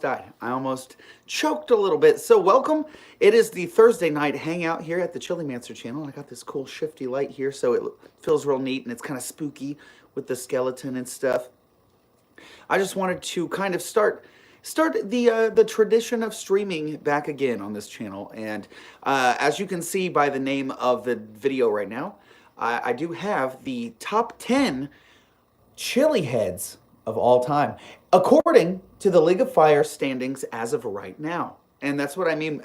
died. I almost choked a little bit. So welcome. It is the Thursday night hangout here at the Chillimancer channel. I got this cool shifty light here, so it feels real neat and it's kind of spooky with the skeleton and stuff. I just wanted to kind of start the tradition of streaming back again on this channel. And as you can see by the name of the video right now, I do have the top 10 Chilliheads of all time, according to the League of Fire standings as of right now. And that's what I mean.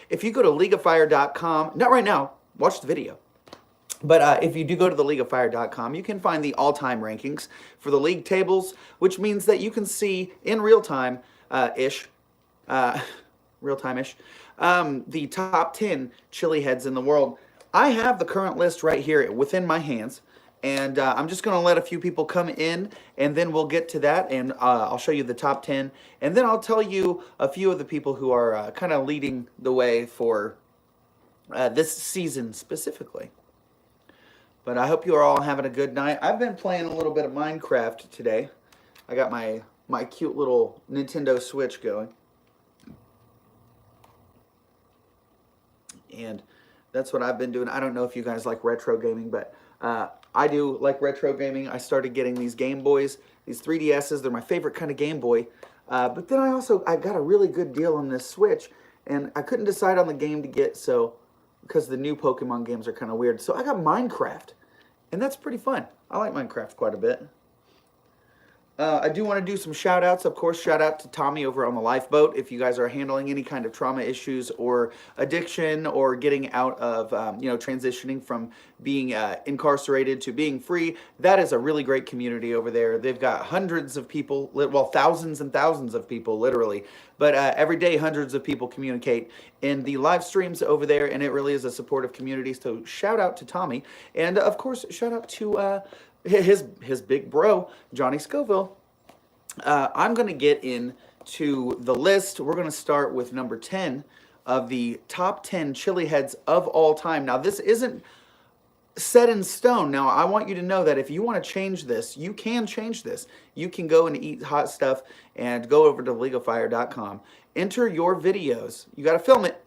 If you go to leagueoffire.com, not right now, watch the video. But if you do go to the leagueoffire.com, you can find the all-time rankings for the league tables, which means that you can see in real time ish, real time ish, the top 10 Chilliheads in the world. I have the current list right here within my hands. And I'm just going to let a few people come in, and then we'll get to that, and I'll show you the top 10. And then I'll tell you a few of the people who are kind of leading the way for this season specifically. But I hope you are all having a good night. I've been playing a little bit of Minecraft today. I got my cute little Nintendo Switch going. And that's what I've been doing. I don't know if you guys like retro gaming, but I do like retro gaming. I started getting these Game Boys, these 3DSs. They're my favorite kind of Game Boy. But then I got a really good deal on this Switch, and I couldn't decide on the game to get, so because the new Pokemon games are kind of weird. So I got Minecraft, and that's pretty fun. I like Minecraft quite a bit. I do want to do some shout outs. Of course, shout out to Tommy over on the lifeboat. If you guys are handling any kind of trauma issues or addiction or getting out of, transitioning from being incarcerated to being free, that is a really great community over there. They've got hundreds of people, well, thousands and thousands of people, literally. But every day, hundreds of people communicate in the live streams over there, and it really is a supportive community. So shout out to Tommy. And, of course, shout out to his big bro, Johnny Scoville. I'm going to get into the list. We're going to start with number 10 of the top 10 Chilliheads of all time. Now, this isn't set in stone. Now, I want you to know that if you want to change this, you can change this. You can go and eat hot stuff and go over to leagueoffire.com. Enter your videos. You got to film it.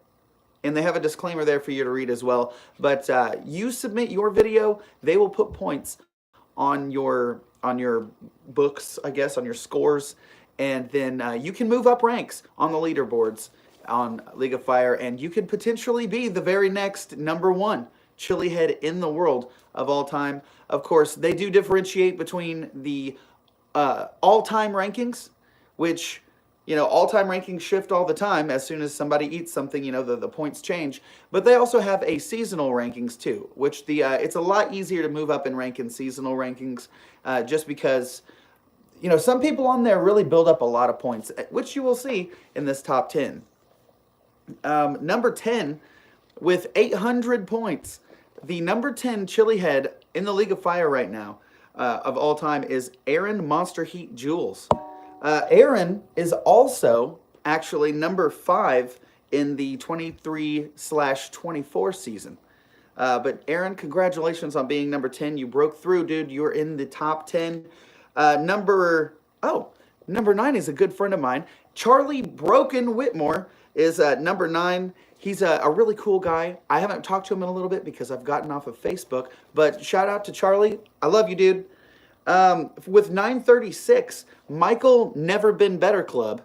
And they have a disclaimer there for you to read as well. But you submit your video, they will put points on your books, I guess, on your scores, and then you can move up ranks on the leaderboards on League of Fire, and you could potentially be the very next #1 Chillihead in the world of all time. Of course, they do differentiate between the all-time rankings, which, all-time rankings shift all the time. As soon as somebody eats something, the points change. But they also have a seasonal rankings too, which it's a lot easier to move up in rank in seasonal rankings, just because, some people on there really build up a lot of points, which you will see in this top 10. Number 10 with 800 points. The number 10 Chillihead in the League of Fire right now of all time is Aaron Monster Heat Jules. Aaron is also actually number 5 in the 23/24 season. But Aaron, congratulations on being number 10. You broke through, dude. You're in the top 10. Number 9 is a good friend of mine. Charlie Broken Whitmore is number 9. He's a really cool guy. I haven't talked to him in a little bit because I've gotten off of Facebook. But shout out to Charlie. I love you, dude. With 936, Michael Never Been Better Club.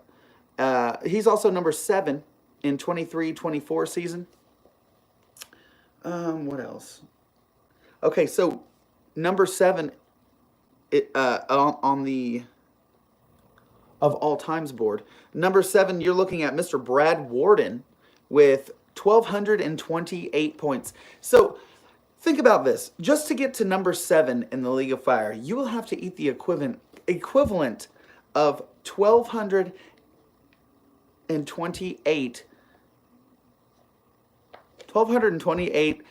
He's also number 7 in 23/24 season. What else? Okay, so number 7 on the of all times board. Number 7, you're looking at Mr. Brad Warden with 1,228 points. So think about this. Just to get to number 7 in the League of Fire, you will have to eat the equivalent of 1,228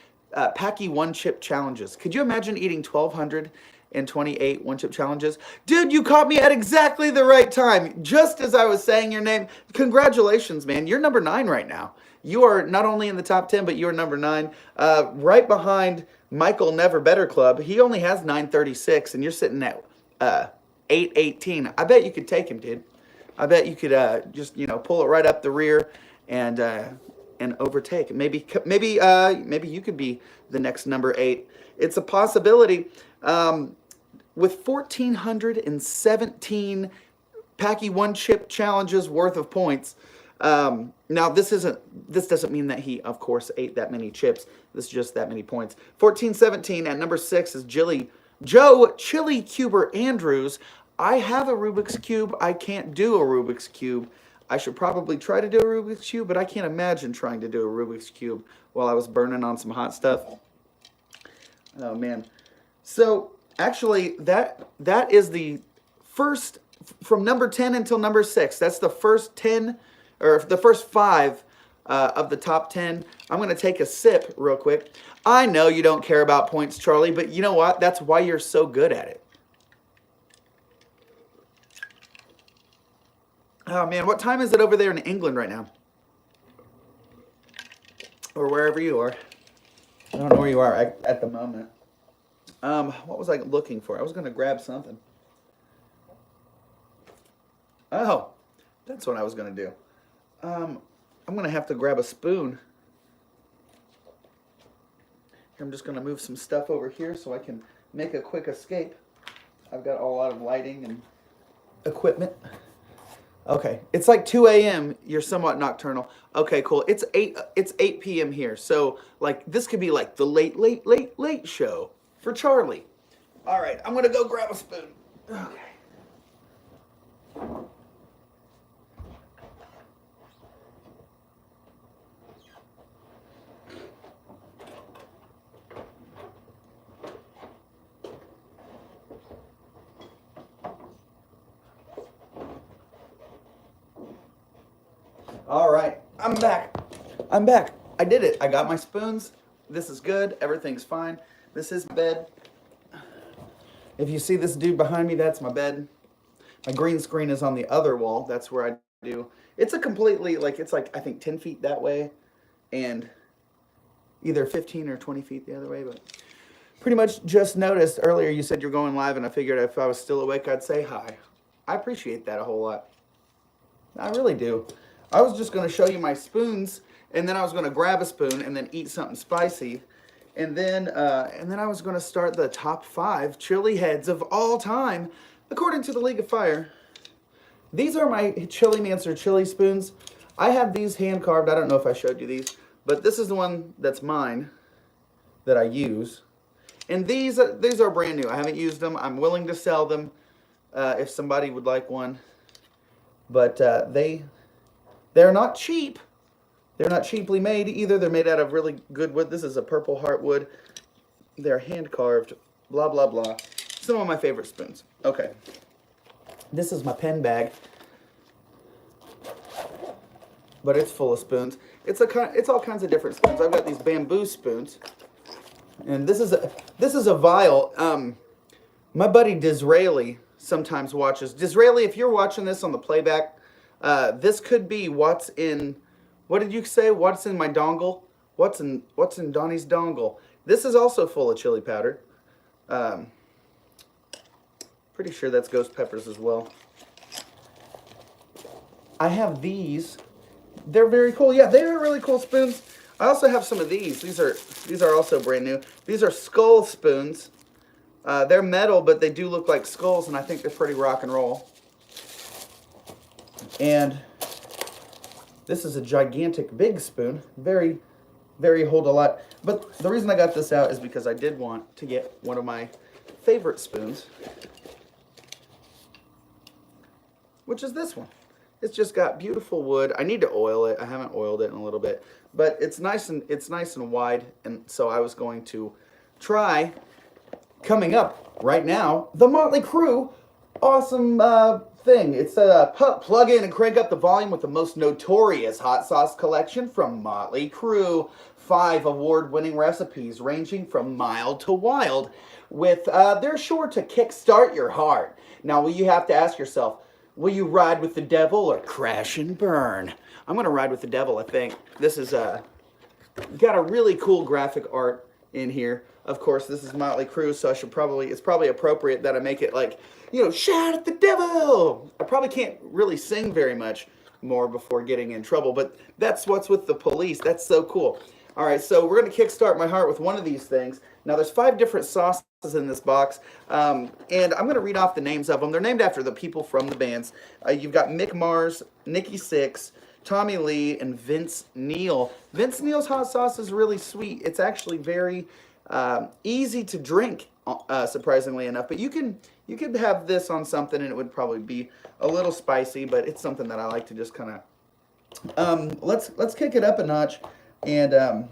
Packy one-chip challenges. Could you imagine eating 1,228 one-chip challenges? Dude, you caught me at exactly the right time. Just as I was saying your name. Congratulations, man. You're number 9 right now. You are not only in the top 10, but you're number 9. Right behind Michael Never Better Club. He only has 936, and you're sitting at 818. I bet you could take him, dude. I bet you could just pull it right up the rear and overtake. Maybe you could be the next number 8. It's a possibility. With 1,417 Packy one chip challenges worth of points. Now this doesn't mean that he of course ate that many chips. This is just that many points. 1417 at number 6 is Joe Chili Cuber Andrews. I have a Rubik's Cube. I can't do a Rubik's Cube. I should probably try to do a Rubik's Cube, but I can't imagine trying to do a Rubik's Cube while I was burning on some hot stuff. Oh man. So actually that is the first, from number 10 until number 6. That's the first 10, or the first 5 of the top 10. I'm going to take a sip real quick. I know you don't care about points, Charlie, but you know what? That's why you're so good at it. Oh man, what time is it over there in England right now? Or wherever you are. I don't know where you are at the moment. What was I looking for? I was going to grab something. Oh, that's what I was going to do. I'm going to have to grab a spoon. I'm just going to move some stuff over here so I can make a quick escape. I've got a lot of lighting and equipment. Okay, it's like 2 a.m. You're somewhat nocturnal. Okay, cool. It's 8 p.m. here. So, like, this could be like the late show for Charlie. All right, I'm going to go grab a spoon. Okay. All right, I'm back. I did it. I got my spoons. This is good. Everything's fine. This is bed. If you see this dude behind me, that's my bed. My green screen is on the other wall. That's where I do. It's a completely, it's like, I think 10 feet that way and either 15 or 20 feet the other way. But pretty much just noticed earlier you said you're going live, and I figured if I was still awake, I'd say hi. I appreciate that a whole lot. I really do. I was just going to show you my spoons, and then I was going to grab a spoon and then eat something spicy. And then I was going to start the top 5 chili heads of all time, according to the League of Fire. These are my Chili Mancer chili spoons. I have these hand carved. I don't know if I showed you these, but this is the one that's mine that I use. And these are brand new. I haven't used them. I'm willing to sell them if somebody would like one. But they're not cheap. They're not cheaply made either. They're made out of really good wood. This is a purple heartwood. They're hand carved. Blah, blah, blah. Some of my favorite spoons. Okay. This is my pen bag. But it's full of spoons. It's all kinds of different spoons. I've got these bamboo spoons. And this is a vial. My buddy Disraeli sometimes watches. Disraeli, if you're watching this on the playback, this could be what's in, what did you say? What's in my dongle? What's in Donnie's dongle? This is also full of chili powder. Pretty sure that's ghost peppers as well. I have these. They're very cool. Yeah, they are really cool spoons. I also have some of these. These are also brand new. These are skull spoons. They're metal, but they do look like skulls, and I think they're pretty rock and roll. And this is a gigantic big spoon. Very, very hold a lot. But the reason I got this out is because I did want to get one of my favorite spoons, which is this one. It's just got beautiful wood. I need to oil it. I haven't oiled it in a little bit, but it's nice and wide. And so I was going to try, coming up right now, the Motley Crue awesome thing. It's a plug in and crank up the volume with the most notorious hot sauce collection from Motley Crue. 5 award-winning recipes ranging from mild to wild. With they're sure to kickstart your heart. Now, you have to ask yourself, will you ride with the devil or crash and burn? I'm going to ride with the devil, I think. This is got a really cool graphic art in here. Of course, this is Motley Crue, so it's probably appropriate that I make it like, shout at the devil. I probably can't really sing very much more before getting in trouble, but that's what's with the police. That's so cool. All right, so we're going to kickstart my heart with one of these things. Now, there's 5 different sauces in this box, and I'm going to read off the names of them. They're named after the people from the bands. You've got Mick Mars, Nikki Sixx, Tommy Lee, and Vince Neil. Vince Neil's hot sauce is really sweet. It's actually very easy to drink, surprisingly enough. But you could have this on something, and it would probably be a little spicy. But it's something that I like to just kind of. Let's kick it up a notch, and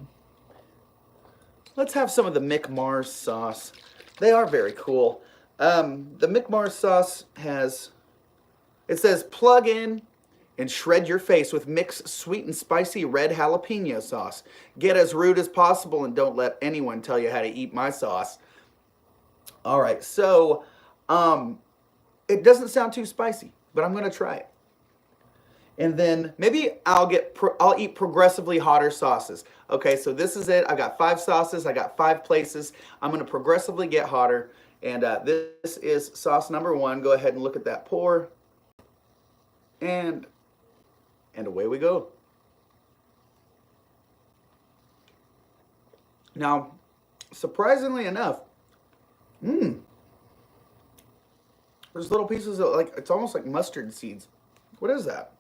let's have some of the Mick Mars sauce. They are very cool. The Mick Mars sauce it says plug in and shred your face with Mick's sweet and spicy red jalapeno sauce. Get as rude as possible and don't let anyone tell you how to eat my sauce. All right, so it doesn't sound too spicy, but I'm gonna try it. And then maybe I'll eat progressively hotter sauces. Okay, so this is it. I got 5 sauces. I got 5 places. I'm gonna progressively get hotter. And this is sauce number 1. Go ahead and look at that pour. And away we go. Now, surprisingly enough, there's little pieces of it's almost like mustard seeds. What is that?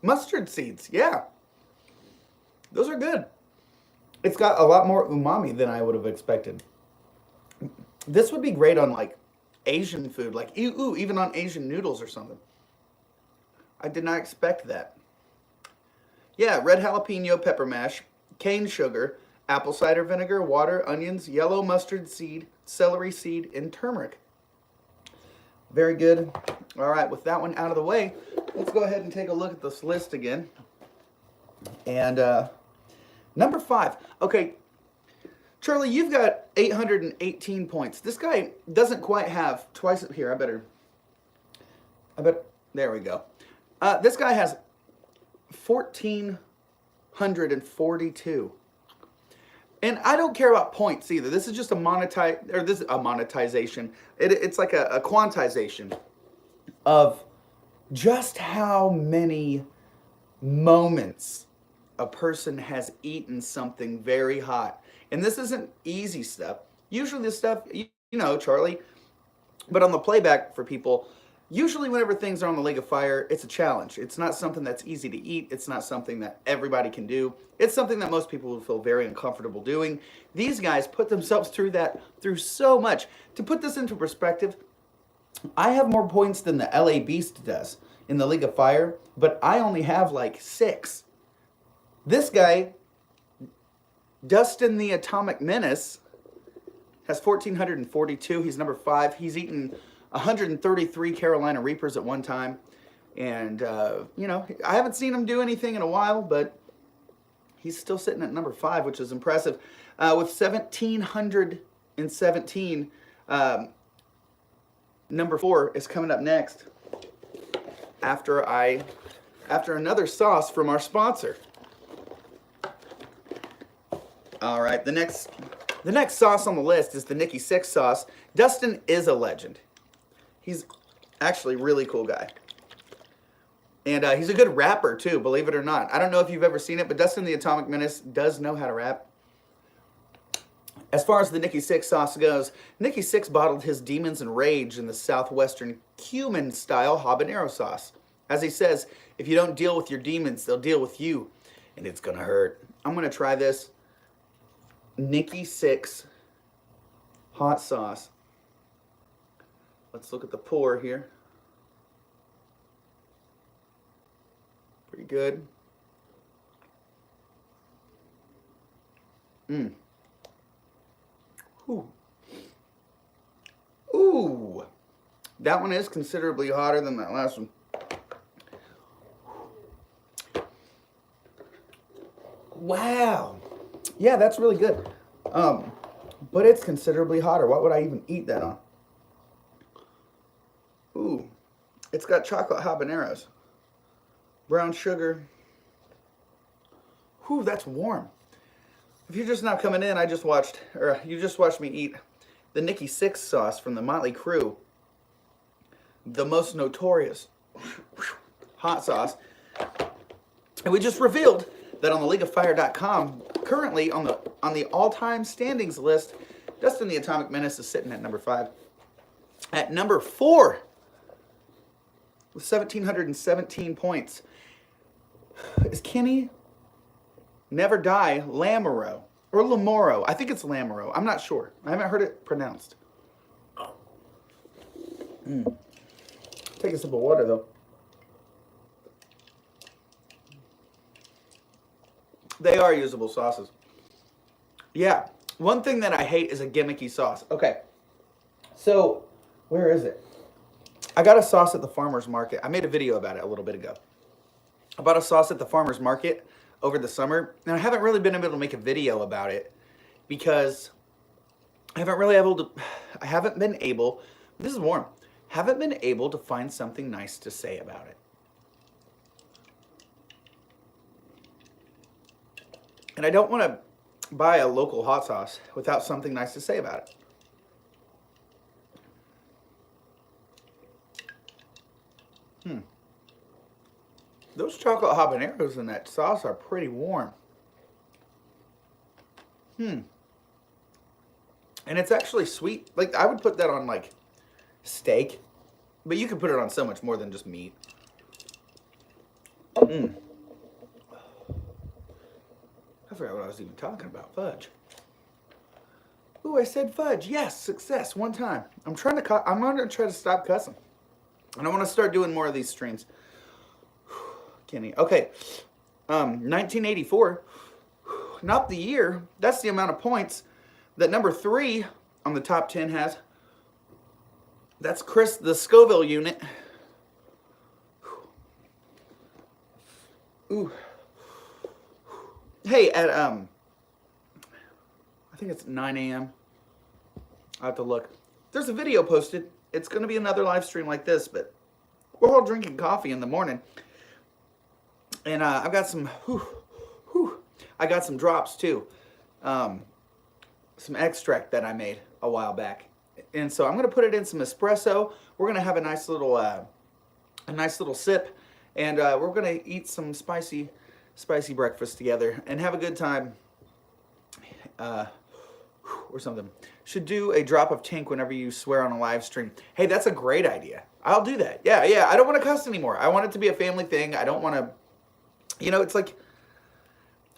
Mustard seeds, yeah. Those are good. It's got a lot more umami than I would have expected. This would be great on Asian food, even on Asian noodles or something. I did not expect that. Yeah, red jalapeno pepper mash, cane sugar, apple cider vinegar, water, onions, yellow mustard seed, celery seed, and turmeric. Very good. All right, with that one out of the way, let's go ahead and take a look at this list again. And number 5. Okay, Charlie, you've got 818 points. This guy doesn't quite have twice here. There we go. This guy has 1,442. And I don't care about points either. This is just a monetization. It's like a quantization of just how many moments a person has eaten something very hot. And this isn't easy stuff. Usually this stuff, Charlie, but on the playback for people, usually whenever things are on the League of Fire, it's a challenge. It's not something that's easy to eat. It's not something that everybody can do. It's something that most people would feel very uncomfortable doing. These guys put themselves through so much. To put this into perspective, I have more points than the LA Beast does in the League of Fire, but I only have 6. This guy, Dustin the Atomic Menace, has 1,442. He's number 5. He's eaten 133 Carolina Reapers at one time. And, I haven't seen him do anything in a while, but he's still sitting at number 5, which is impressive. With 1,717, number 4 is coming up next after another sauce from our sponsor. All right, the next sauce on the list is the Nikki Sixx sauce. Dustin is a legend. He's actually a really cool guy. And he's a good rapper, too, believe it or not. I don't know if you've ever seen it, but Dustin the Atomic Menace does know how to rap. As far as the Nikki Sixx sauce goes, Nikki Sixx bottled his demons and rage in the southwestern cumin-style habanero sauce. As he says, if you don't deal with your demons, they'll deal with you, and it's going to hurt. I'm going to try this Nikki Sixx hot sauce. Let's look at the pour here. Pretty good. Ooh. Ooh. That one is considerably hotter than that last one. Wow. Yeah, that's really good. But it's considerably hotter. What would I even eat that on? Ooh. It's got chocolate habaneros. Brown sugar. Ooh, that's warm. If you're just now coming in, you just watched me eat the Nikki Sixx sauce from the Motley Crue, the most notorious hot sauce. And we just revealed that on the LeagueOfFire.com, currently on the all-time standings list, Dustin the Atomic Menace is sitting at number 5. At number 4, with 1,717 points, is Kenny Never Die Lamoureux, or Lamoro. I think it's Lamoureux. I'm not sure. I haven't heard it pronounced. Take a sip of water, though. They are usable sauces. Yeah. One thing that I hate is a gimmicky sauce. Okay. So, where is it? I got a sauce at the farmer's market. I made a video about it a little bit ago. I bought a sauce at the farmer's market over the summer, and I haven't really been able to make a video about it because I haven't been able, this is warm, haven't been able to find something nice to say about it. And I don't want to buy a local hot sauce without something nice to say about it. Those chocolate habaneros in that sauce are pretty warm. And it's actually sweet. Like, I would put that on, like, steak. But you can put it on so much more than just meat. I forgot what I was even talking about. Fudge. Ooh, I said fudge. Yes, success. One time. I'm going to try to stop cussing. And I want to start doing more of these streams. Kenny. Okay. 1984. Not the year. That's the amount of points that number 3 on the top 10 has. That's Chris, the Scoville unit. Ooh. Hey, at I think it's 9 a.m. I have to look. There's a video posted. It's going to be another live stream like this, but we're all drinking coffee in the morning. And I've got some, I got some drops too. Some extract that I made a while back. And so I'm going to put it in some espresso. We're going to have a nice little sip. And we're going to eat some spicy breakfast together and have a good time. Or something. Should do a drop of Tink whenever you swear on a live stream. Hey, that's a great idea. I'll do that. Yeah. I don't want to cuss anymore. I want it to be a family thing. I don't want to, it's like,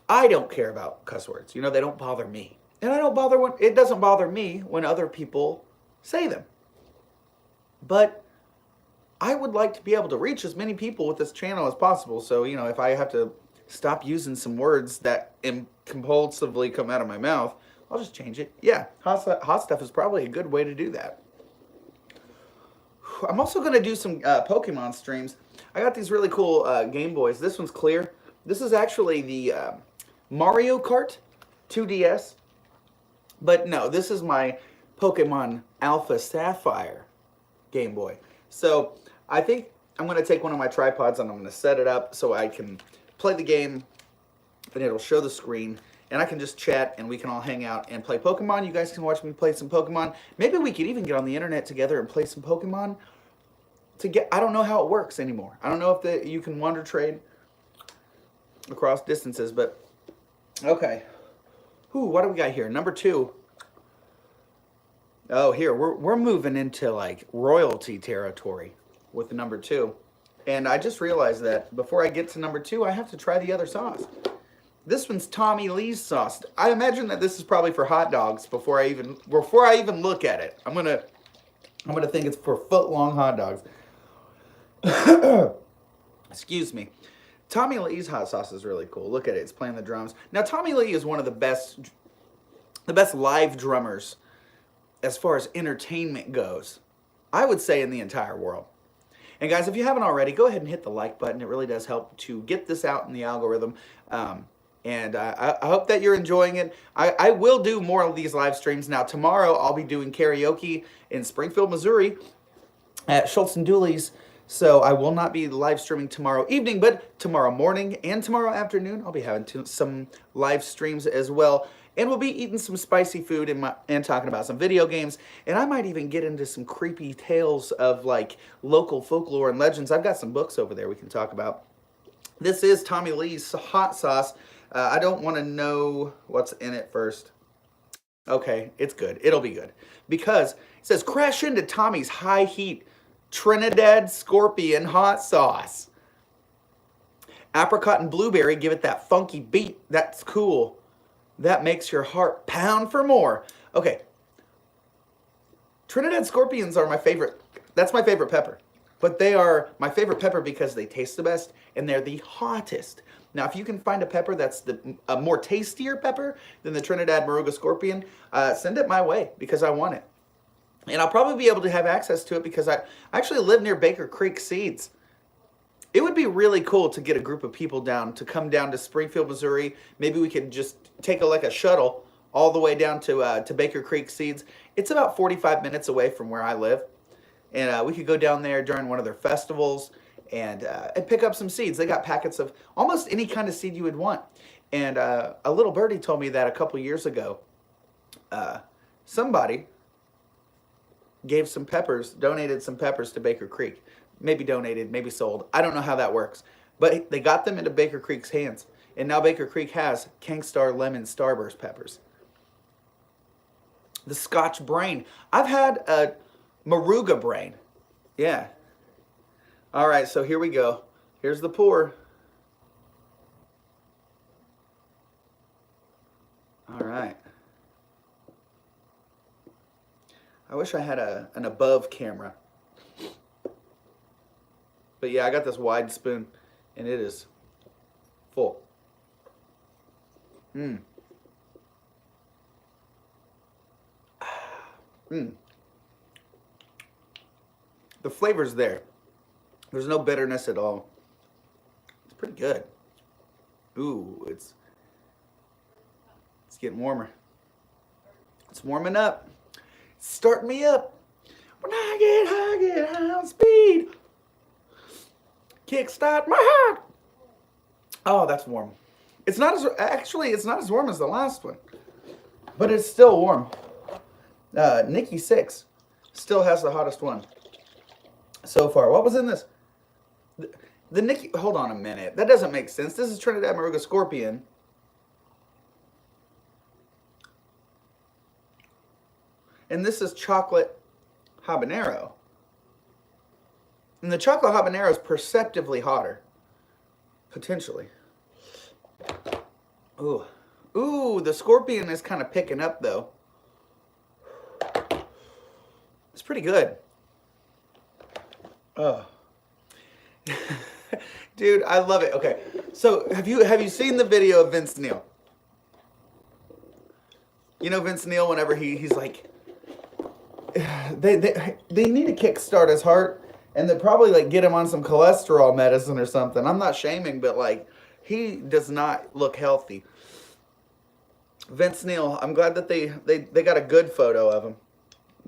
I don't care about cuss words. They don't bother me. And it doesn't bother me when other people say them. But I would like to be able to reach as many people with this channel as possible. So, if I have to stop using some words that compulsively come out of my mouth, I'll just change it. Yeah, hot stuff is probably a good way to do that. I'm also going to do some Pokemon streams. I got these really cool Game Boys. This one's clear. This is actually the Mario Kart 2DS. But no, this is my Pokemon Alpha Sapphire Game Boy. So I think I'm going to take one of my tripods and I'm going to set it up so I can play the game and it'll show the screen. And I can just chat and we can all hang out and play Pokemon. You guys can watch me play some Pokemon. Maybe we could even get on the internet together and play some Pokemon. I don't know how it works anymore. I don't know if you can wonder trade across distances, but okay. What do we got here? Number 2. Oh, here we're moving into like royalty territory with the number 2. And I just realized that before I get to number 2, I have to try the other sauce. This one's Tommy Lee's sauce. I imagine that this is probably for hot dogs before I even look at it. I'm gonna think it's for foot-long hot dogs. Excuse me. Tommy Lee's hot sauce is really cool. Look at it. It's playing the drums. Now, Tommy Lee is one of the best live drummers as far as entertainment goes, I would say, in the entire world. And guys, if you haven't already, go ahead and hit the like button. It really does help to get this out in the algorithm. And I hope that you're enjoying it. I will do more of these live streams. Now, tomorrow, I'll be doing karaoke in Springfield, Missouri at Schultz and Dooley's So I will not be live streaming tomorrow evening, but tomorrow morning and tomorrow afternoon, I'll be having some live streams as well. And we'll be eating some spicy food and talking about some video games. And I might even get into some creepy tales of like local folklore and legends. I've got some books over there we can talk about. This is Tommy Lee's hot sauce. I don't want to know what's in it first. Okay, it's good. It'll be good. Because it says crash into Tommy's high heat Trinidad Scorpion hot sauce. Apricot and blueberry give it that funky beat. That's cool. That makes your heart pound for more. Okay. Trinidad Scorpions are my favorite. That's my favorite pepper. But they are my favorite pepper because they taste the best and they're the hottest. Now, if you can find a pepper that's a more tastier pepper than the Trinidad Moruga Scorpion, send it my way because I want it. And I'll probably be able to have access to it because I actually live near Baker Creek Seeds. It would be really cool to get a group of people down to come down to Springfield, Missouri. Maybe we could just take a shuttle all the way down to Baker Creek Seeds. It's about 45 minutes away from where I live. And we could go down there during one of their festivals and pick up some seeds. They got packets of almost any kind of seed you would want. And a little birdie told me that a couple years ago, somebody gave some peppers, donated some peppers to Baker Creek. Maybe donated, maybe sold. I don't know how that works. But they got them into Baker Creek's hands. And now Baker Creek has Kangstar Lemon Starburst peppers. The Scotch Brain. I've had a Moruga Brain. Yeah. All right, so here we go. Here's the pour. All right. I wish I had an above camera. But yeah, I got this wide spoon, and it is full. Mmm. Mmm. The flavor's there. There's no bitterness at all. It's pretty good. Ooh, it's getting warmer. It's warming up. Start me up. When I get high on speed. Kickstart my heart. Oh, that's warm. It's not as actually it's not as warm as the last one, but it's still warm. Nikki 6 still has the hottest one so far. What was in this? The Nikki. Hold on a minute. That doesn't make sense. This is Trinidad Moruga Scorpion. And this is chocolate habanero. And the chocolate habanero is perceptibly hotter. Potentially. Ooh. Ooh, the scorpion is kind of picking up though. It's pretty good. Oh. Dude, I love it. Okay. So have you seen the video of Vince Neil? You know Vince Neil, whenever he's like they need to kickstart his heart. And they probably like get him on some cholesterol medicine or something. I'm not shaming, but like he does not look healthy. Vince Neil, I'm glad that they got a good photo of him.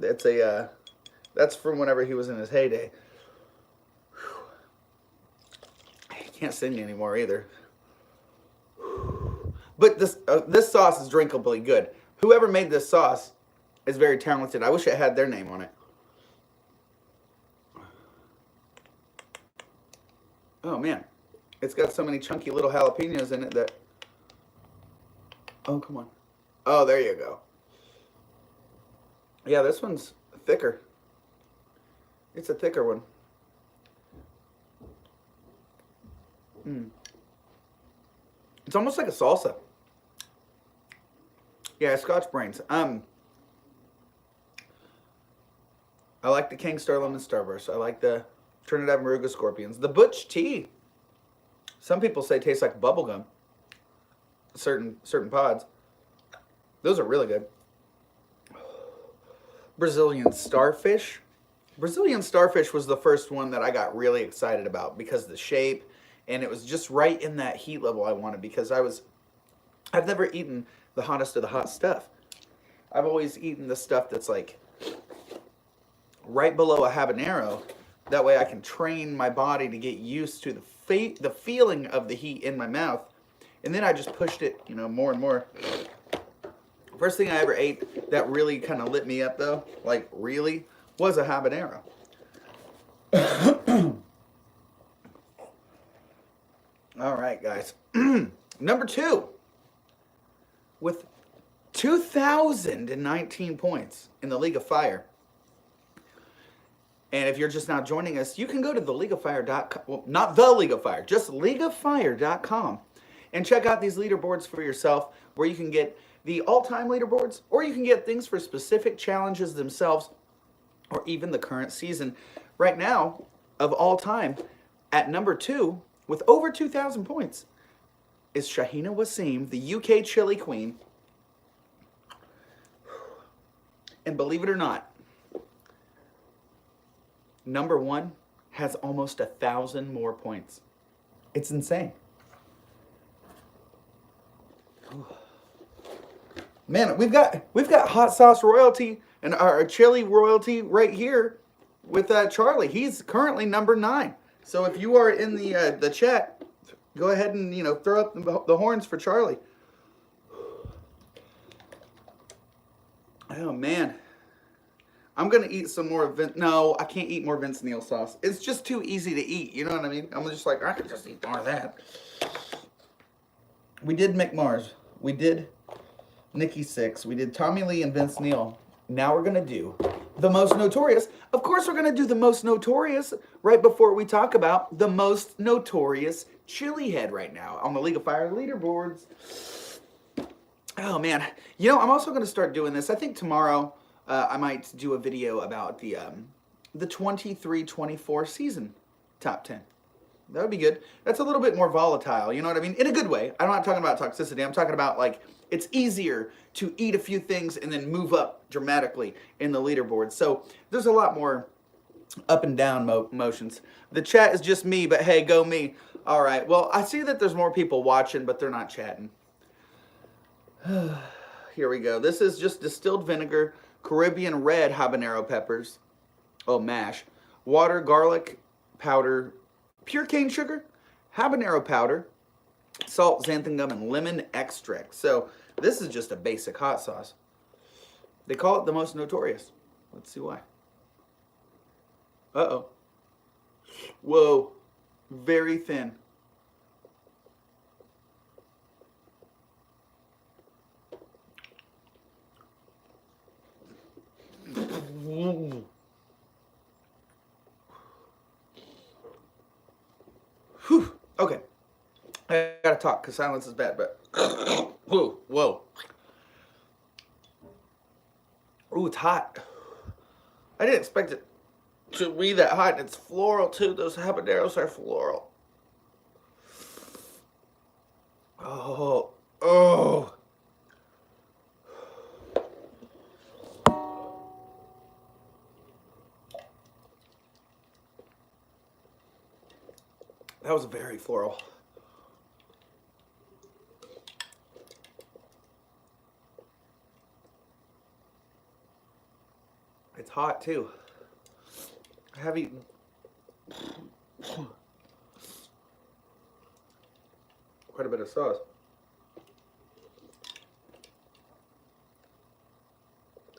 It's that's from whenever he was in his heyday. Whew. He can't sing anymore either. Whew. But this sauce is drinkably good. Whoever made this sauce is very talented. I wish it had their name on it. Oh man, it's got so many chunky little jalapenos in it that... Oh, come on. Oh, there you go. Yeah, this one's thicker. It's a thicker one. It's almost like a salsa. Yeah, Scotch Brains. I like the Kangstar Lemon Starburst. I like the Trinidad Moruga Scorpions. The Butch Tea. Some people say tastes like bubblegum. Certain pods. Those are really good. Brazilian Starfish. Brazilian Starfish was the first one that I got really excited about because of the shape, and it was just right in that heat level I wanted because I've never eaten the hottest of the hot stuff. I've always eaten the stuff that's like right below a habanero, That way I can train my body to get used to the feeling of the heat in my mouth. And then I just pushed it, you know, more and more. First thing I ever ate that really kind of lit me up though, like really, was a habanero. All right, guys. Number 2, with 2,019 points in the League of Fire. And if you're just now joining us, you can go to theleagueoffire.com. Well, not the League of Fire, just leagueoffire.com, and check out these leaderboards for yourself, where you can get the all-time leaderboards, or you can get things for specific challenges themselves, or even the current season. Right now, of all time, at number 2, with over 2,000 points, is Shahina Wasim, the UK Chili Queen. And believe it or not, number 1 has almost 1,000 more points. It's insane. Man, we've got hot sauce royalty and our chili royalty right here with Charlie. He's currently number 9. So if you are in the chat, go ahead and, you know, throw up the horns for Charlie. Oh man, I'm gonna eat some more no, I can't eat more Vince Neil sauce. It's just too easy to eat. You know what I mean? I'm just like, I could just eat more of that. We did McMars. We did Nikki Sixx. We did Tommy Lee and Vince Neil. Now we're gonna do the most notorious. Of course, we're gonna do the most notorious right before we talk about the most notorious chili head right now on the League of Fire leaderboards. Oh man, you know, I'm also gonna start doing this. I think tomorrow I might do a video about the 23-24 season top 10. That would be good. That's a little bit more volatile, you know what I mean? In a good way. I'm not talking about toxicity. I'm talking about, like, it's easier to eat a few things and then move up dramatically in the leaderboard. So there's a lot more up and down motions. The chat is just me, but hey, go me. All right, well, I see that there's more people watching, but they're not chatting. Here we go. This is just distilled vinegar, Caribbean red habanero peppers, mash, water, garlic powder, pure cane sugar, habanero powder, salt, xanthan gum, and lemon extract. So this is just a basic hot sauce. They call it the most notorious. Let's see why. Uh-oh. Whoa. Very thin. Whew. Okay. I gotta talk because silence is bad, but whoa, whoa. Ooh, it's hot. I didn't expect it to be that hot, and it's floral too. Those habaneros are floral. Oh, oh. That was very floral. It's hot too. I have eaten. Quite a bit of sauce.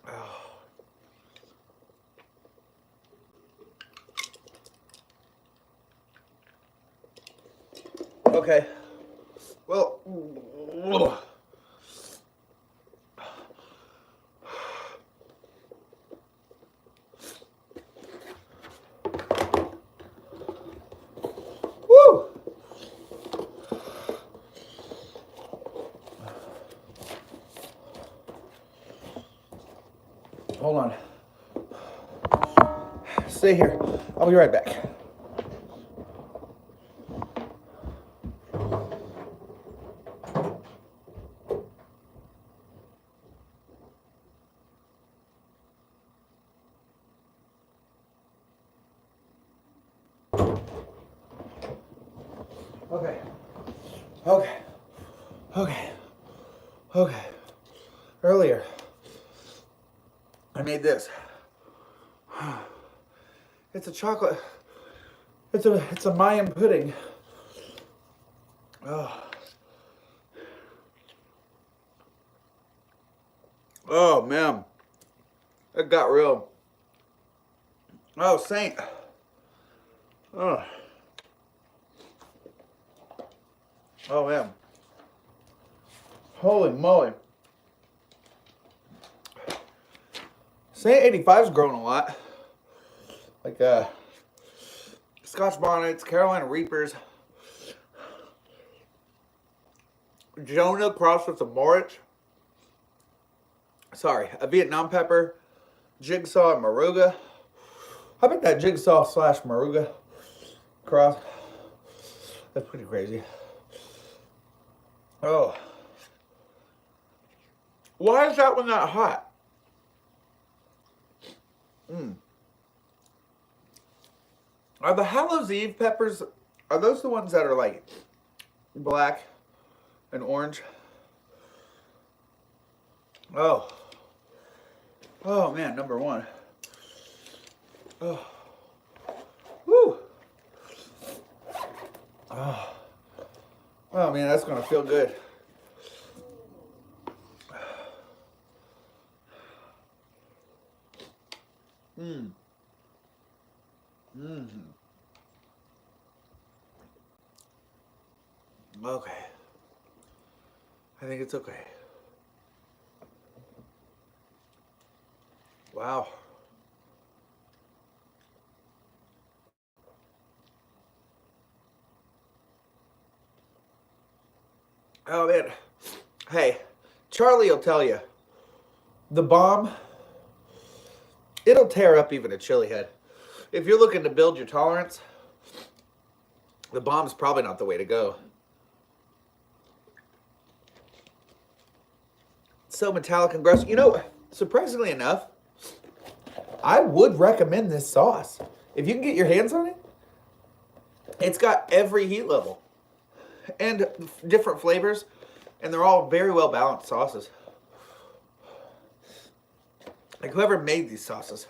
Oh. Okay. Well. Woo! Hold on. Stay here. I'll be right back. Okay. Earlier, I made this. It's a chocolate It's a Mayan pudding. Oh. Oh man. It got real. Oh Saint. Oh. Oh man. Holy moly. Saint 85's grown a lot. Like Scotch bonnets, Carolina Reapers, Jonah crossed with a Moritz. Sorry, a Vietnam pepper, Jigsaw, and Moruga. How about that Jigsaw slash Moruga cross? That's pretty crazy. Oh. Why is that one not hot? Are the Hallows Eve peppers, are those the ones that are like black and orange? Oh. Oh man, number one. Oh. Woo. Oh. Oh man, that's gonna feel good. Mmm. Mmm. Okay. I think it's okay. Wow. Oh man. Hey, Charlie will tell you, the bomb, it'll tear up even a Chillihead. If you're looking to build your tolerance, the bomb's probably not the way to go. It's so metallic and gross. You know, surprisingly enough, I would recommend this sauce. If you can get your hands on it, it's got every heat level and different flavors, and they're all very well balanced sauces. Like whoever made these sauces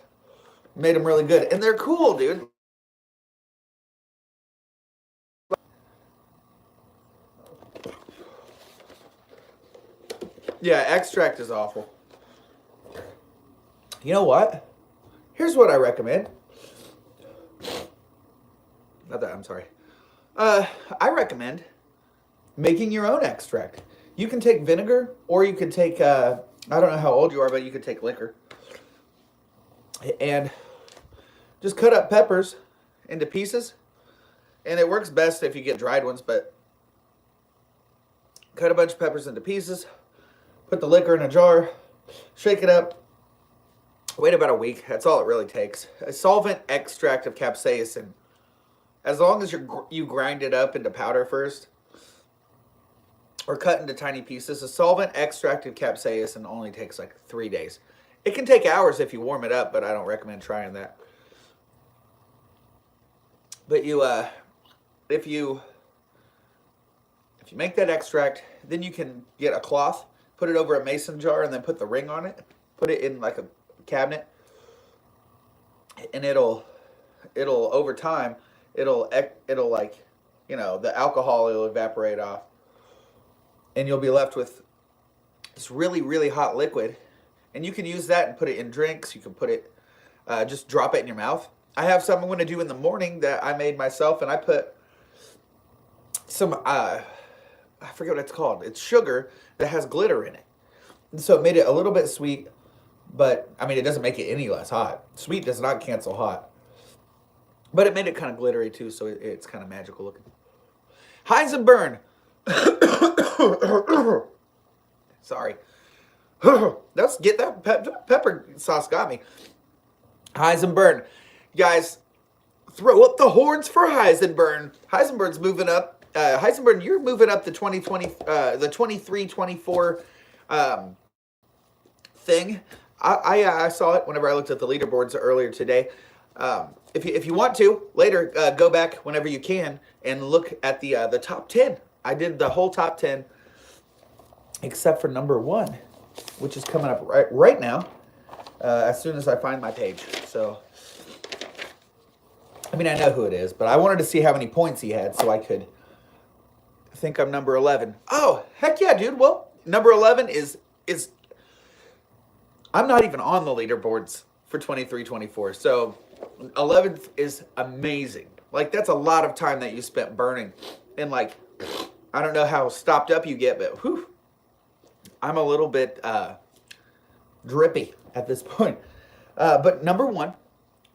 made them really good, and they're cool, dude. Yeah, extract is awful. You know what? Here's what I recommend. Not that, I'm sorry. I recommend making your own extract. You can take vinegar, or you could take, I don't know how old you are, but you could take liquor. And just cut up peppers into pieces. And it works best if you get dried ones, but cut a bunch of peppers into pieces, put the liquor in a jar, shake it up, wait about a week. That's all it really takes. A solvent extract of capsaicin. As long as you grind it up into powder first, or cut into tiny pieces, a solvent extract of capsaicin only takes like 3 days. It can take hours if you warm it up, but I don't recommend trying that. But if you make that extract, then you can get a cloth, put it over a mason jar, and then put the ring on it. Put it in like a cabinet, and it'll over time it'll like, you know, the alcohol will evaporate off, and you'll be left with this really, really hot liquid. And you can use that and put it in drinks. You can put it, just drop it in your mouth. I have some I'm going to do in the morning that I made myself, and I put some, I forget what it's called. It's sugar that has glitter in it. And so it made it a little bit sweet, but I mean, it doesn't make it any less hot. Sweet does not cancel hot. But it made it kind of glittery too, so it's kind of magical looking. Heisenberg. Sorry. Let's get that pepper sauce got me. Heisenberg. Guys, throw up the horns for Heisenberg. Heisenberg's moving up. Heisenberg, you're moving up the 2020, the 23-24 thing. I saw it whenever I looked at the leaderboards earlier today. If you want to later, go back whenever you can and look at the top 10. I did the whole top 10 except for number 1, which is coming up right now, as soon as I find my page. So I mean, I know who it is, but I wanted to see how many points he had so I could think I'm number 11. Oh, heck yeah, dude. Well, number 11 is I'm not even on the leaderboards for 23-24. So 11th is amazing. Like, that's a lot of time that you spent burning. And, like, I don't know how stopped up you get, but whew, I'm a little bit drippy at this point. But number 1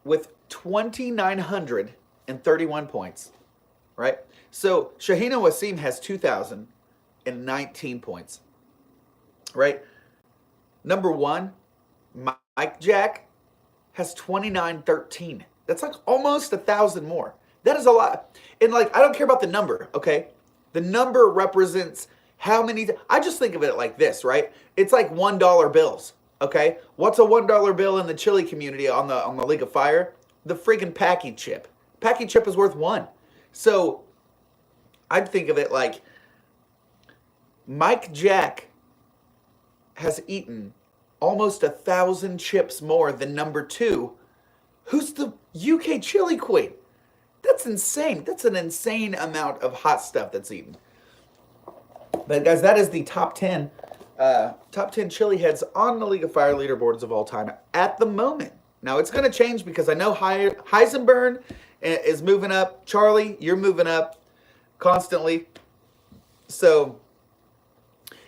with 2,931 points, right? So Shahina Wasim has 2,019 points, right? Number 1, Mike Jack has 2,913. That's like almost 1,000 more. That is a lot. And like, I don't care about the number, okay? The number represents how many. I just think of it like this, right? It's like $1 bills, okay? What's a $1 bill in the chili community on the League of Fire? The friggin' Packy chip. Packy chip is worth 1. So I'd think of it like Mike Jack has eaten almost 1,000 chips more than number 2, who's the UK chili queen. That's insane. That's an insane amount of hot stuff that's eaten. But guys, that is the top 10 Chilliheads on the League of Fire leaderboards of all time at the moment. Now it's going to change because I know Heisenberg is moving up. Charlie, you're moving up constantly. So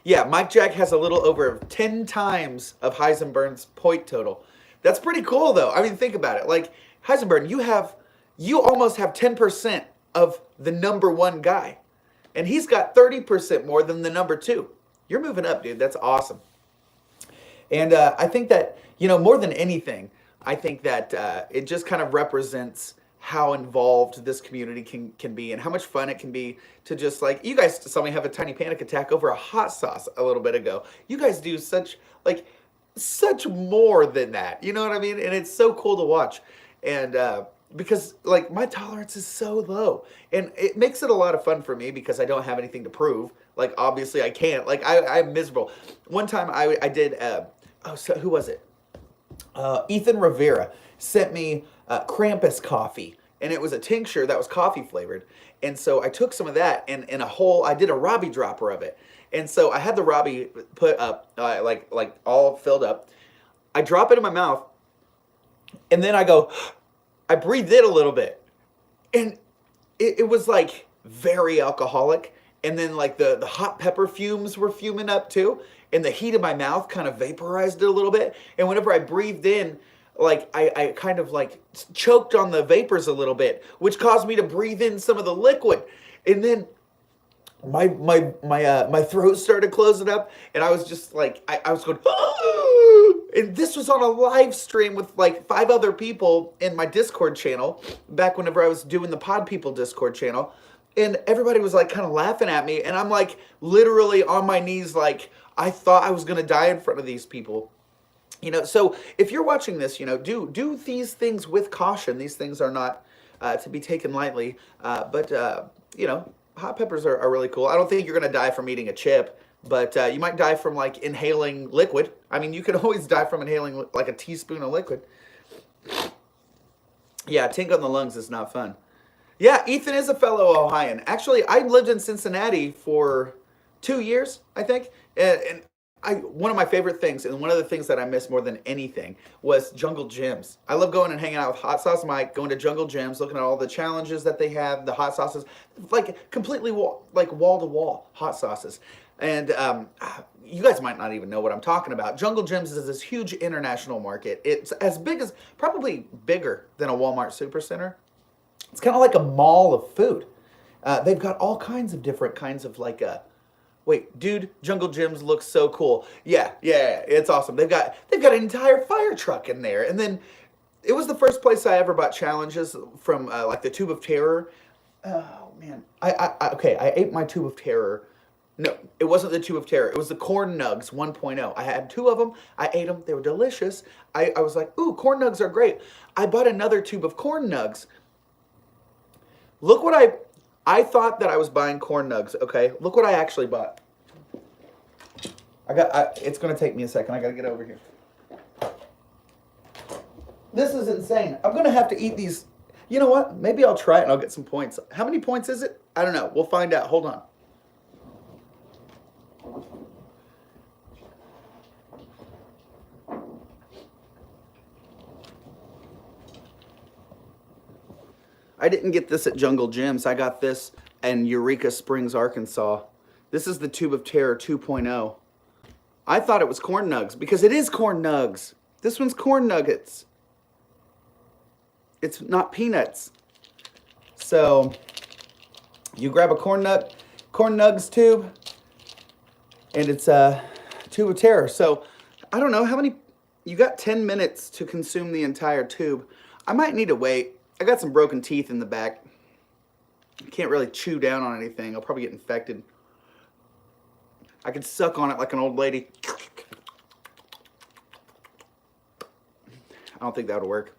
yeah, Mike Jack has a little over 10 times of Heisenberg's point total. That's pretty cool, though. I mean, think about it. Like, Heisenberg, you almost have 10% of the number 1 guy. And he's got 30% more than the number 2. You're moving up, dude. That's awesome. And I think that, more than anything, I think that it just kind of represents how involved this community can be and how much fun it can be to just, like, you guys saw me have a tiny panic attack over a hot sauce a little bit ago. You guys do such more than that. You know what I mean? And it's so cool to watch. And because, like, my tolerance is so low. And it makes it a lot of fun for me because I don't have anything to prove. Like, obviously, I can't. Like, I'm miserable. One time I did, so who was it? Ethan Rivera sent me Krampus coffee, and it was a tincture that was coffee flavored. And so I took some of that and in a whole, I did a Robbie dropper of it. And so I had the Robbie put up, like all filled up. I drop it in my mouth, and then I breathed in a little bit, and it was like very alcoholic. And then like the hot pepper fumes were fuming up too, and the heat of my mouth kind of vaporized it a little bit. And whenever I breathed in, like I kind of like choked on the vapors a little bit, which caused me to breathe in some of the liquid. And then my throat started closing up, and I was just like I was going, and this was on a live stream with like 5 other people in my Discord channel back whenever I was doing the Pod People Discord channel. And everybody was like kind of laughing at me, and I'm like literally on my knees, like I thought I was gonna die in front of these people. So if you're watching this, do these things with caution. These things are not to be taken lightly. But hot peppers are really cool. I don't think you're gonna die from eating a chip, but you might die from like inhaling liquid. I mean, you can always die from inhaling like a teaspoon of liquid. Yeah, tink on the lungs is not fun. Yeah, Ethan is a fellow Ohioan. Actually, I lived in Cincinnati for 2 years, I think. And one of my favorite things, and one of the things that I miss more than anything, was Jungle Gyms. I love going and hanging out with Hot Sauce Mike, going to Jungle Gyms, looking at all the challenges that they have, the hot sauces, like completely wall-to-wall hot sauces. And you guys might not even know what I'm talking about. Jungle Gyms is this huge international market. It's as big as, probably bigger than a Walmart Supercenter. It's kind of like a mall of food. They've got all kinds of different kinds of like wait, dude, Jungle Gyms looks so cool. Yeah, it's awesome. They've got an entire fire truck in there. And then it was the first place I ever bought challenges from like the Tube of Terror. Oh man, I ate my Tube of Terror. No, it wasn't the Tube of Terror. It was the Corn Nugs 1.0. I had 2 of them. I ate them. They were delicious. I was like, ooh, Corn Nugs are great. I bought another tube of Corn Nugs. Look what I thought that I was buying Corn Nugs, okay? Look what I actually bought. It's going to take me a second. I got to get over here. This is insane. I'm going to have to eat these You know what? Maybe I'll try it and I'll get some points. How many points is it? I don't know. We'll find out. Hold on. I didn't get this at Jungle Gyms. I got this in Eureka Springs, Arkansas. This is the Tube of Terror 2.0. I thought it was corn nugs because it is corn nugs. This one's corn nuggets. It's not peanuts. So you grab a corn nugs tube, and it's a Tube of Terror. So I don't know how many, you got 10 minutes to consume the entire tube. I might need to wait. I got some broken teeth in the back. I can't really chew down on anything. I'll probably get infected. I could suck on it like an old lady. I don't think that would work.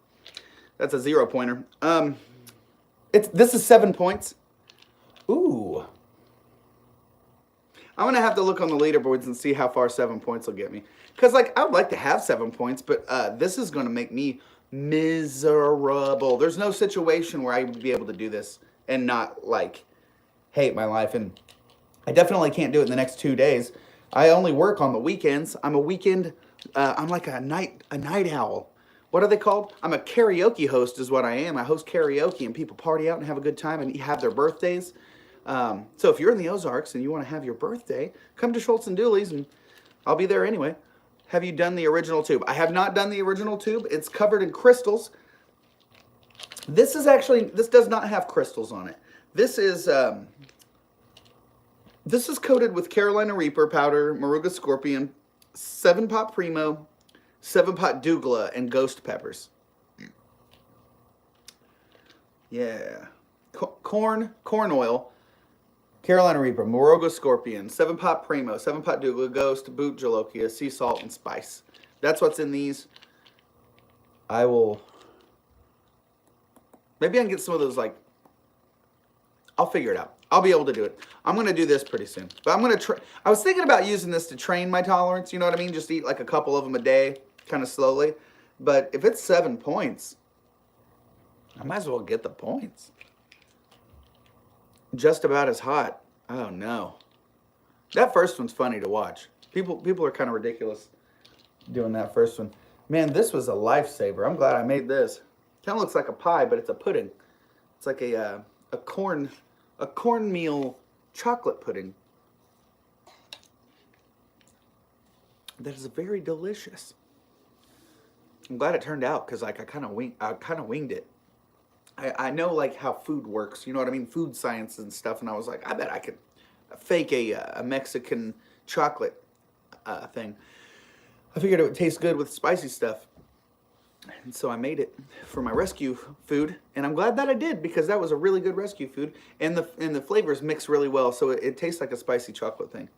That's a 0-pointer. This is 7 points. Ooh. I'm gonna have to look on the leaderboards and see how far 7 points will get me. Cause like I would like to have 7 points, but this is gonna make me miserable. There's no situation where I would be able to do this and not like hate my life. And I definitely can't do it in the next 2 days. I only work on the weekends. I'm a weekend. I'm like a night owl. What are they called? I'm a karaoke host is what I am. I host karaoke and people party out and have a good time and have their birthdays. So if you're in the Ozarks and you want to have your birthday, come to Schultz and Dooley's and I'll be there anyway. Have you done the original tube? I have not done the original tube. It's covered in crystals. This does not have crystals on it. This is coated with Carolina Reaper powder, Moruga Scorpion, 7-pot Primo, 7-pot Douglas, and Ghost Peppers. Yeah. Corn oil, Carolina Reaper, Moruga Scorpion, 7-pot Primo, 7-pot Douglas, Ghost, Boot Jalokia, Sea Salt, and Spice. That's what's in these. Maybe I can get some of those, like, I'll figure it out. I'll be able to do it. I'm going to do this pretty soon. But I'm going to I was thinking about using this to train my tolerance, you know what I mean? Just eat like a couple of them a day, kind of slowly. But if it's 7 points, I might as well get the points. Just about as hot. Oh no. That first one's funny to watch. People are kind of ridiculous doing that first one. Man, this was a lifesaver. I'm glad I made this. Kind of looks like a pie, but it's a pudding. It's like a cornmeal chocolate pudding. That is very delicious. I'm glad it turned out because like I kind of winged it. I know like how food works, you know what I mean? Food science and stuff, and I was like, I bet I could fake a Mexican chocolate thing. I figured it would taste good with spicy stuff. And so I made it for my rescue food, and I'm glad that I did because that was a really good rescue food, and the flavors mix really well, so it tastes like a spicy chocolate thing.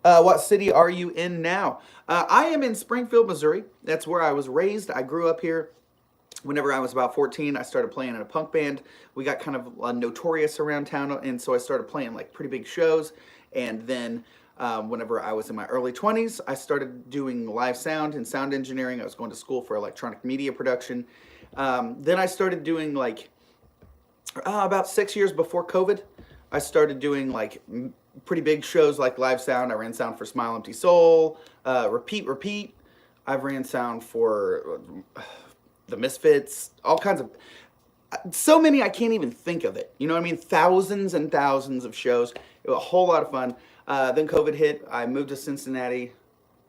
What city are you in now? I am in Springfield, Missouri. That's where I was raised. I grew up here. Whenever I was about 14, I started playing in a punk band. We got kind of notorious around town, and so I started playing like pretty big shows. And then whenever I was in my early 20s, I started doing live sound and sound engineering. I was going to school for electronic media production. Then I started doing like, about 6 years before COVID, I started doing like pretty big shows like live sound. I ran sound for Smile Empty Soul, Repeat. I've ran sound for the Misfits, all kinds of, so many I can't even think of it. You know what I mean? Thousands and thousands of shows. It was a whole lot of fun. Then COVID hit. I moved to Cincinnati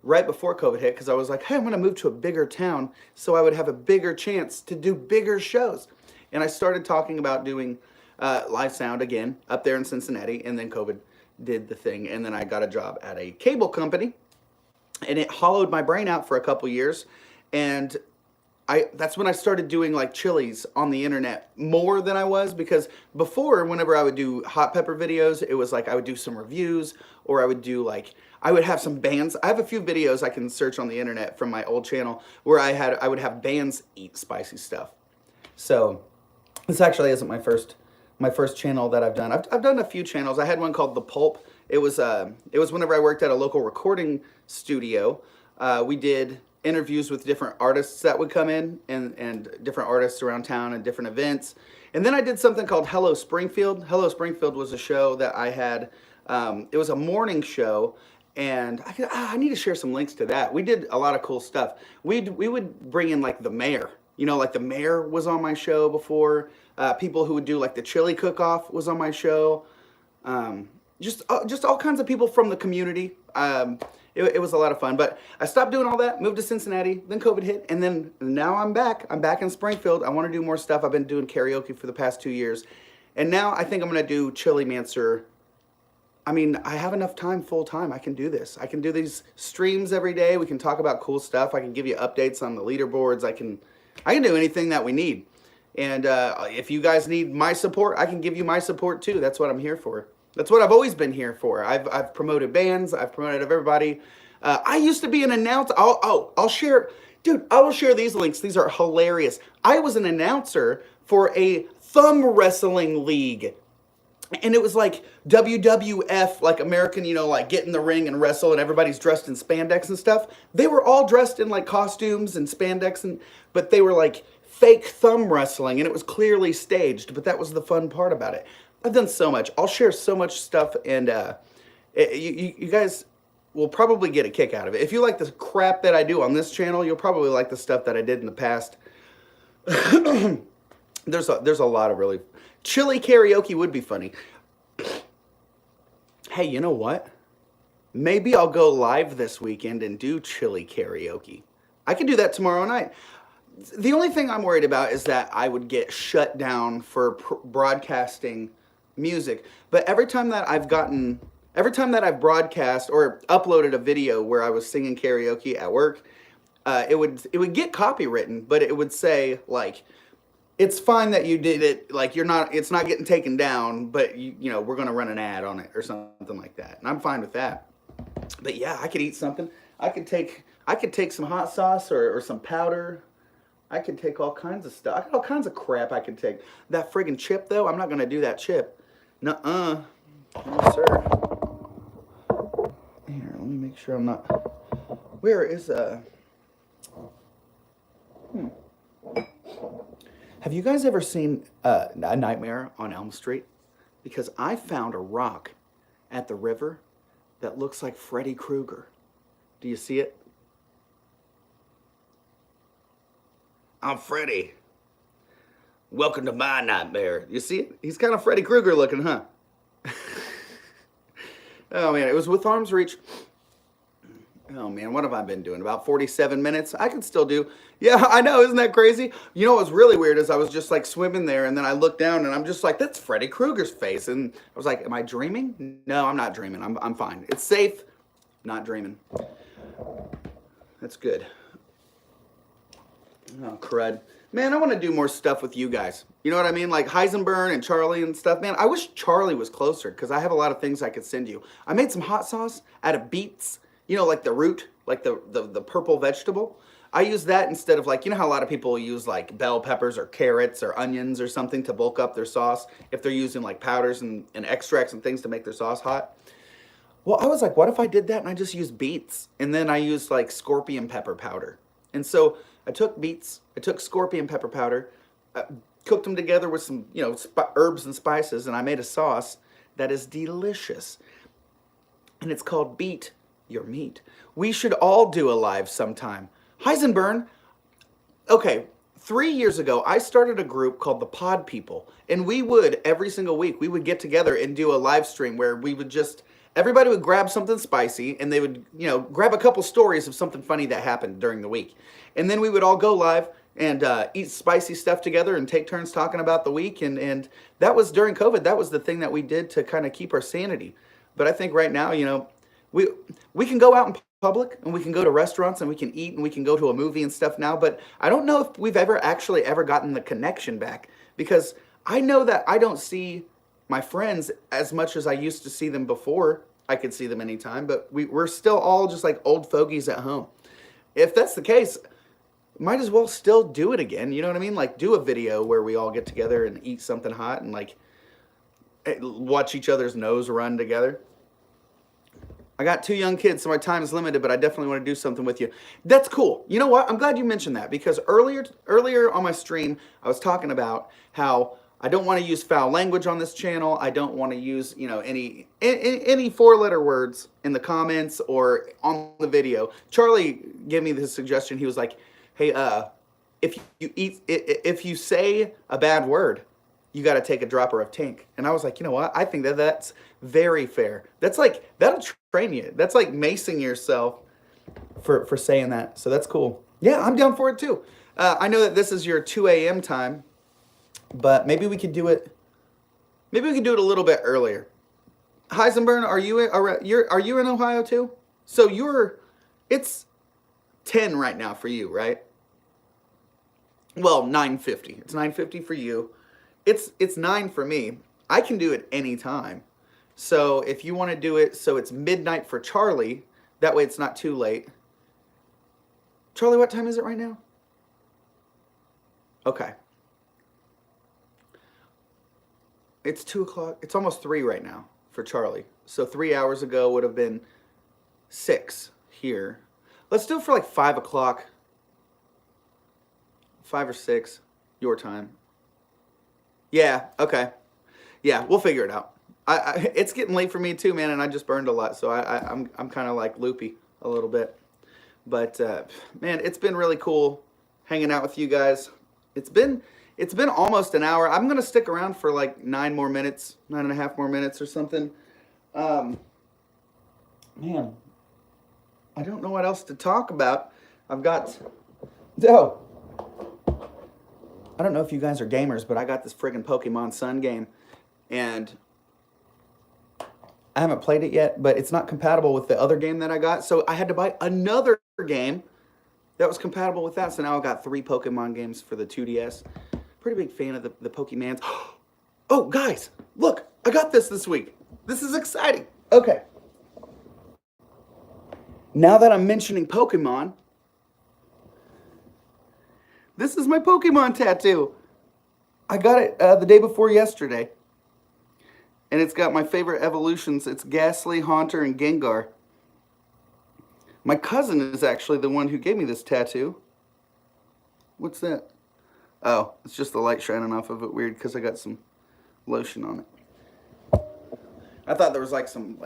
right before COVID hit because I was like, hey, I'm going to move to a bigger town so I would have a bigger chance to do bigger shows. And I started talking about doing live sound again up there in Cincinnati, and then COVID did the thing. And then I got a job at a cable company, and it hollowed my brain out for a couple years. And that's when I started doing like Chili's on the internet more than I was, because before, whenever I would do hot pepper videos, it was like I would do some reviews, or I would do like, I would have some bands. I have a few videos I can search on the internet from my old channel where I would have bands eat spicy stuff. So this actually isn't my first channel that I've done. I've done a few channels. I had one called The Pulp. It was whenever I worked at a local recording studio. We did interviews with different artists that would come in, and different artists around town and different events. And then I did something called Hello Springfield. Hello Springfield was a show that I had. It was a morning show, and I need to share some links to that. We did a lot of cool stuff. We would bring in like the mayor. You know, like the mayor was on my show before. People who would do like the chili cook-off was on my show. Just all kinds of people from the community. It was a lot of fun, but I stopped doing all that, moved to Cincinnati, then COVID hit, and then now I'm back. I'm back in Springfield. I want to do more stuff. I've been doing karaoke for the past 2 years, and now I think I'm going to do Chillimancer. I mean, I have enough time full time. I can do this. I can do these streams every day. We can talk about cool stuff. I can give you updates on the leaderboards. I can do anything that we need. And if you guys need my support, I can give you my support too. That's what I'm here for. That's what I've always been here for. I've promoted bands. I've promoted everybody. I used to be an announcer. I'll share, dude. I will share these links. These are hilarious. I was an announcer for a thumb wrestling league, and it was like WWF, like American, you know, like get in the ring and wrestle, and everybody's dressed in spandex and stuff. They were all dressed in like costumes and spandex, but they were like fake thumb wrestling, and it was clearly staged. But that was the fun part about it. I've done so much. I'll share so much stuff, and you guys will probably get a kick out of it. If you like the crap that I do on this channel, you'll probably like the stuff that I did in the past. There's a lot of really... Chili karaoke would be funny. Hey, you know what? Maybe I'll go live this weekend and do chili karaoke. I can do that tomorrow night. The only thing I'm worried about is that I would get shut down for broadcasting music. But every time that I've broadcast or uploaded a video where I was singing karaoke at work, it would get copywritten, but it would say like, it's fine that you did it, like it's not getting taken down, but you know, we're gonna run an ad on it or something like that. And I'm fine with that. But yeah, I could eat something. I could take some hot sauce or some powder. I could take all kinds of stuff. I got all kinds of crap I could take. That friggin' chip though, I'm not gonna do that chip. Nuh-uh. No, sir. Here, let me make sure I'm not... Where is Have you guys ever seen A Nightmare on Elm Street? Because I found a rock at the river that looks like Freddy Krueger. Do you see it? I'm Freddy. Welcome to my nightmare. You see it? He's kind of Freddy Krueger looking, huh? Oh man, it was with arm's reach. Oh man, what have I been doing? About 47 minutes? I can still do. Yeah, I know, isn't that crazy? You know what was really weird is I was just like swimming there, and then I looked down and I'm just like, that's Freddy Krueger's face. And I was like, am I dreaming? No, I'm not dreaming. I'm fine. It's safe. Not dreaming. That's good. Oh, crud. Man, I want to do more stuff with you guys. You know what I mean? Like Heisenberg and Charlie and stuff. Man, I wish Charlie was closer because I have a lot of things I could send you. I made some hot sauce out of beets. You know, like the root, like the purple vegetable. I use that instead of like, you know how a lot of people use like bell peppers or carrots or onions or something to bulk up their sauce if they're using like powders and extracts and things to make their sauce hot. Well, I was like, what if I did that and I just used beets? And then I used like scorpion pepper powder. And so I took beets, I took scorpion pepper powder, cooked them together with some, you know, herbs and spices, and I made a sauce that is delicious. And it's called Beat Your Meat. We should all do a live sometime. Heisenberg, okay, 3 years ago, I started a group called the Pod People, and we would, every single week, we would get together and do a live stream where we would just, everybody would grab something spicy, and they would, you know, grab a couple stories of something funny that happened during the week. And then we would all go live and eat spicy stuff together and take turns talking about the week. And that was during COVID. That was the thing that we did to kind of keep our sanity. But I think right now, you know, we can go out in public and we can go to restaurants and we can eat and we can go to a movie and stuff now. But I don't know if we've ever gotten the connection back, because I know that I don't see my friends as much as I used to see them before. I could see them anytime, but we're still all just like old fogies at home. If that's the case, might as well still do it again. You know what I mean? Like do a video where we all get together and eat something hot and like watch each other's nose run together. I got 2 young kids, so my time is limited, but I definitely want to do something with you. That's cool. You know what? I'm glad you mentioned that because earlier on my stream, I was talking about how I don't want to use foul language on this channel. I don't want to use, any 4-letter words in the comments or on the video. Charlie gave me this suggestion. He was like, "Hey, if you say a bad word, you got to take a dropper of tank." And I was like, you know what? I think that's very fair. That's like, that'll train you. That's like macing yourself for saying that. So that's cool. Yeah, I'm down for it too. I know that this is your 2 a.m. time, but maybe we could do it. Maybe we could do it a little bit earlier. Heisenberg, are you in Ohio too? So it's 10 right now for you, right? Well, 9:50. It's 9:50 for you. It's 9 for me. I can do it anytime. So if you want to do it so it's midnight for Charlie, that way it's not too late. Charlie, what time is it right now? Okay. It's 2 o'clock. It's almost 3 right now for Charlie. So 3 hours ago would have been 6 here. Let's do it for like 5 o'clock. 5 or 6, your time. Yeah, okay. Yeah, we'll figure it out. It's getting late for me too, man, and I just burned a lot, so I'm kind of like loopy a little bit. But man, it's been really cool hanging out with you guys. It's been almost an hour. I'm gonna stick around for like 9 more minutes, 9.5 more minutes or something. Man, I don't know what else to talk about. I don't know if you guys are gamers, but I got this friggin' Pokemon Sun game, and I haven't played it yet, but it's not compatible with the other game that I got, so I had to buy another game that was compatible with that, so now I got 3 Pokemon games for the 2DS. Pretty big fan of the Pokemans. Oh, guys, look, I got this week. This is exciting. Okay. Now that I'm mentioning Pokemon, this is my Pokemon tattoo. I got it the day before yesterday. And it's got my favorite evolutions. It's Ghastly, Haunter, and Gengar. My cousin is actually the one who gave me this tattoo. What's that? Oh, it's just the light shining off of it. Weird, because I got some lotion on it. I thought there was like some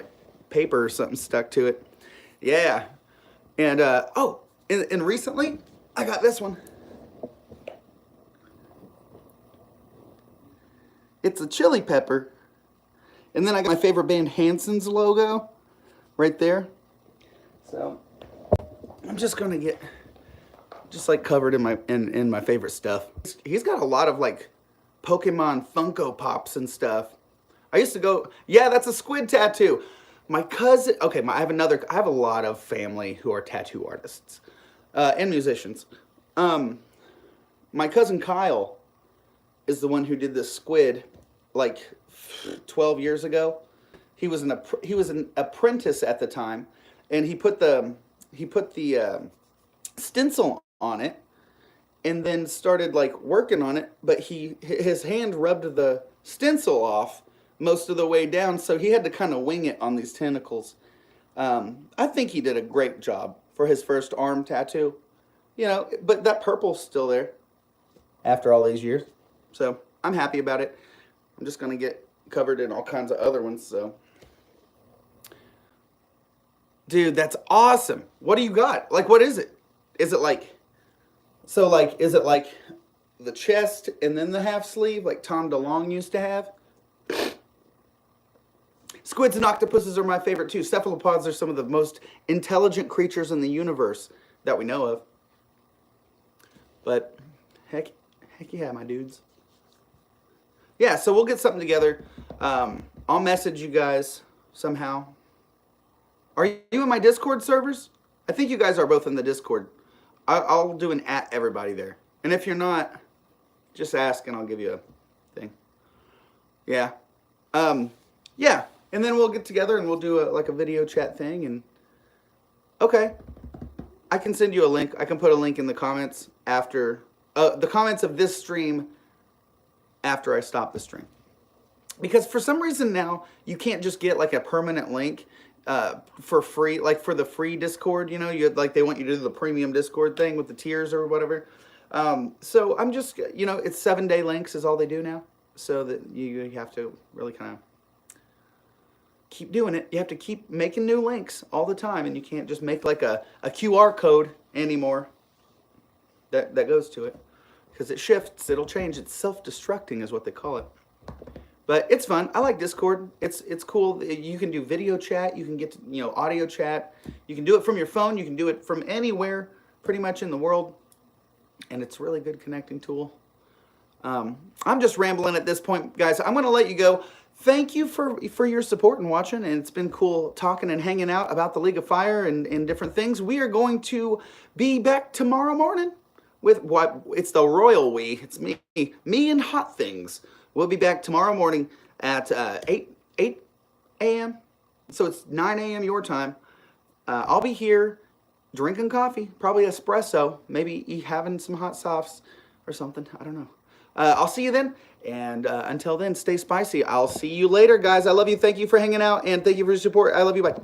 paper or something stuck to it. Yeah. And, and recently, I got this one. It's a chili pepper. And then I got my favorite band Hanson's logo right there. So I'm just gonna get covered in my favorite stuff. He's got a lot of like Pokemon Funko Pops and stuff. I used to go, yeah, that's a squid tattoo. My cousin, okay, I have a lot of family who are tattoo artists and musicians. My cousin Kyle is the one who did this squid like 12 years ago. He was an apprentice at the time, and he put the stencil on it, and then started like working on it. But his hand rubbed the stencil off most of the way down, so he had to kind of wing it on these tentacles. I think he did a great job for his first arm tattoo, but that purple's still there after all these years. So I'm happy about it. I'm just going to get covered in all kinds of other ones, so. Dude, that's awesome. What do you got? Like, what is it? Is it like, is it like the chest and then the half sleeve like Tom DeLonge used to have? Squids and octopuses are my favorite too. Cephalopods are some of the most intelligent creatures in the universe that we know of. But heck yeah, my dudes. Yeah, so we'll get something together. I'll message you guys somehow. Are you in my Discord servers? I think you guys are both in the Discord. I'll do an @ everybody there. And if you're not, just ask and I'll give you a thing. Yeah. Yeah. And then we'll get together and we'll do a video chat thing. And okay. I can send you a link. I can put a link in the comments after the comments of this stream after I stop the stream. Because for some reason now, you can't just get like a permanent link for free, like for the free Discord. You know, you like they want you to do the premium Discord thing with the tiers or whatever. So I'm just, you know, it's 7-day links is all they do now. So that you have to really kind of keep doing it. You have to keep making new links all the time, and you can't just make like a QR code anymore that goes to it, because it shifts, it'll change. It's self-destructing is what they call it. But it's fun. I like Discord. It's cool. You can do video chat. You can get to, you know, audio chat. You can do it from your phone. You can do it from anywhere pretty much in the world. And it's a really good connecting tool. I'm just rambling at this point, guys. I'm going to let you go. Thank you for your support and watching. And it's been cool talking and hanging out about the League of Fire and different things. We are going to be back tomorrow morning with what? It's the royal we. It's me and Hot Things. We'll be back tomorrow morning at 8 a.m. So it's 9 a.m. your time. I'll be here drinking coffee, probably espresso, maybe having some hot softs or something. I don't know. I'll see you then. And until then, stay spicy. I'll see you later, guys. I love you. Thank you for hanging out. And thank you for your support. I love you. Bye.